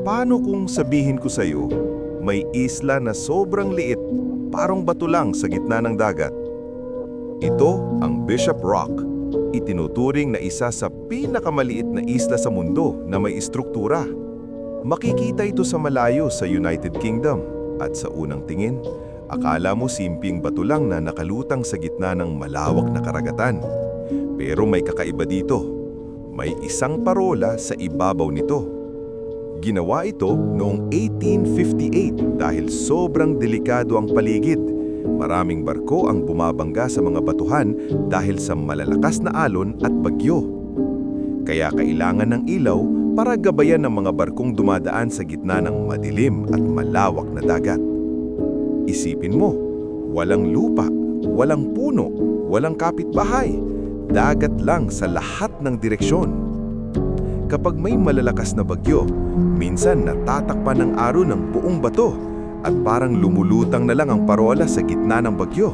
Paano kung sabihin ko sa'yo, may isla na sobrang liit, parang bato lang sa gitna ng dagat? Ito ang Bishop Rock, itinuturing na isa sa pinakamaliit na isla sa mundo na may istruktura. Makikita ito sa malayo sa United Kingdom at sa unang tingin, akala mo simpleng bato lang na nakalutang sa gitna ng malawak na karagatan. Pero may kakaiba dito. May isang parola sa ibabaw nito. Ginawa ito noong 1858 dahil sobrang delikado ang paligid. Maraming barko ang bumabangga sa mga batuhan dahil sa malalakas na alon at bagyo. Kaya kailangan ng ilaw para gabayan ng mga barkong dumadaan sa gitna ng madilim at malawak na dagat. Isipin mo, walang lupa, walang puno, walang kapitbahay. Dagat lang sa lahat ng direksyon. Kapag may malalakas na bagyo, minsan natatakpan ng aro ng buong bato at parang lumulutang na lang ang parola sa gitna ng bagyo.